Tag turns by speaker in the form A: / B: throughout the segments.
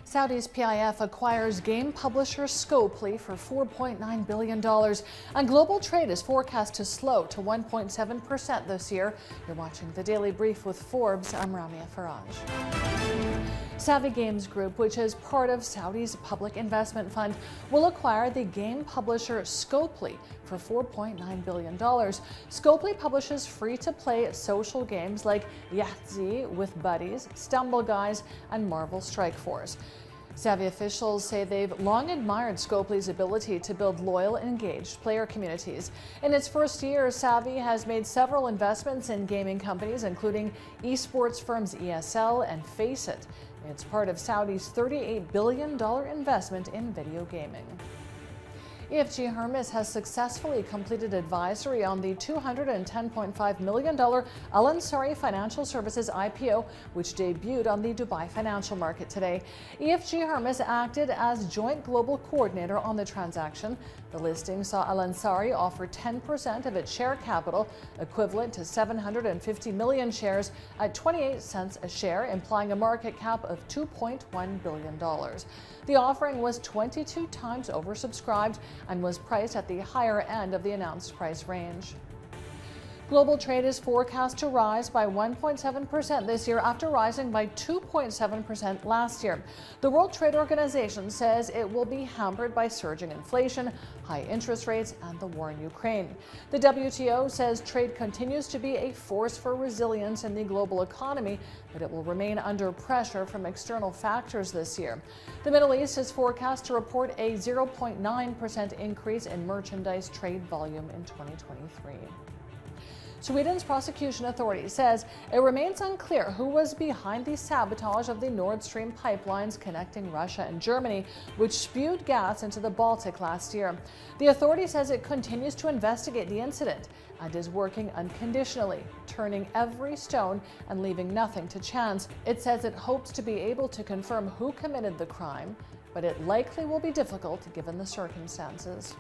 A: Saudi's PIF acquires game publisher Scopely for $4.9 billion, and global trade is forecast to slow to 1.7% this year. You're watching the Daily Brief with Forbes. I'm Ramia Farrage. Savvy Games Group, which is part of Saudi's public investment fund, will acquire the game publisher Scopely for $4.9 billion. Scopely publishes free-to-play social games like Yahtzee with Buddies, Stumble Guys, and Marvel Strike Force. Savvy officials say they've long admired Scopely's ability to build loyal, engaged player communities. In its first year, Savvy has made several investments in gaming companies, including esports firms ESL and Faceit. It's part of Saudi's $38 billion investment in video gaming. EFG Hermes has successfully completed advisory on the $210.5 million Al Ansari Financial Services IPO, which debuted on the Dubai financial market today. EFG Hermes acted as joint global coordinator on the transaction. The listing saw Al Ansari offer 10% of its share capital, equivalent to 750 million shares, at 28 cents a share, implying a market cap of $2.1 billion. The offering was 22 times oversubscribed and was priced at the higher end of the announced price range. Global trade is forecast to rise by 1.7% this year after rising by 2.7% last year. The World Trade Organization says it will be hampered by surging inflation, high interest rates, and the war in Ukraine. The WTO says trade continues to be a force for resilience in the global economy, but it will remain under pressure from external factors this year. The Middle East is forecast to report a 0.9% increase in merchandise trade volume in 2023. Sweden's prosecution authority says it remains unclear who was behind the sabotage of the Nord Stream pipelines connecting Russia and Germany, which spewed gas into the Baltic last year. The authority says it continues to investigate the incident and is working unconditionally, turning every stone and leaving nothing to chance. It says it hopes to be able to confirm who committed the crime, but it likely will be difficult given the circumstances.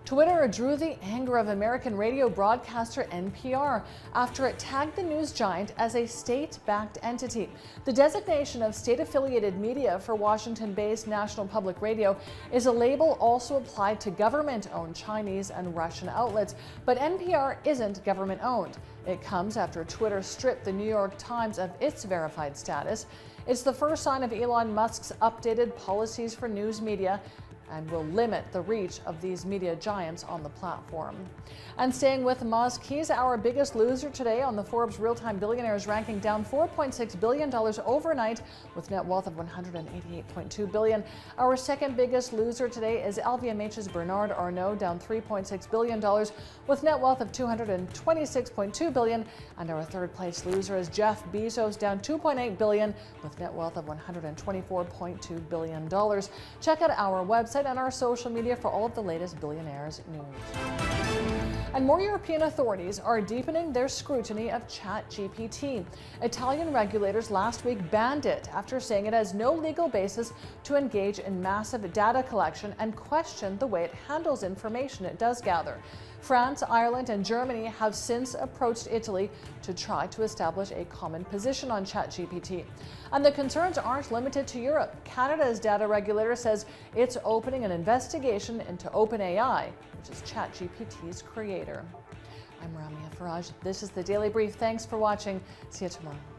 A: Twitter drew the anger of American radio broadcaster NPR after it tagged the news giant as a state-backed entity. The designation of state-affiliated media for Washington-based National Public Radio is a label also applied to government-owned Chinese and Russian outlets, but NPR isn't government-owned. It comes after Twitter stripped the New York Times of its verified status. It's the first sign of Elon Musk's updated policies for news media and will limit the reach of these media giants on the platform. And staying with Musk, he's our biggest loser today on the Forbes Real-Time Billionaires ranking, down $4.6 billion overnight with net wealth of $188.2 billion. Our second biggest loser today is LVMH's Bernard Arnault, down $3.6 billion with net wealth of $226.2 billion. And our third place loser is Jeff Bezos, down $2.8 billion with net wealth of $124.2 billion. Check out our website and our social media for all of the latest Billionaires news. And more European authorities are deepening their scrutiny of ChatGPT. Italian regulators last week banned it after saying it has no legal basis to engage in massive data collection and questioned the way it handles information it does gather. France, Ireland, and Germany have since approached Italy to try to establish a common position on ChatGPT. And the concerns aren't limited to Europe. Canada's data regulator says it's opening an investigation into OpenAI, which is ChatGPT's creator. I'm Ramia Farrage. This is the Daily Brief. Thanks for watching. See you tomorrow.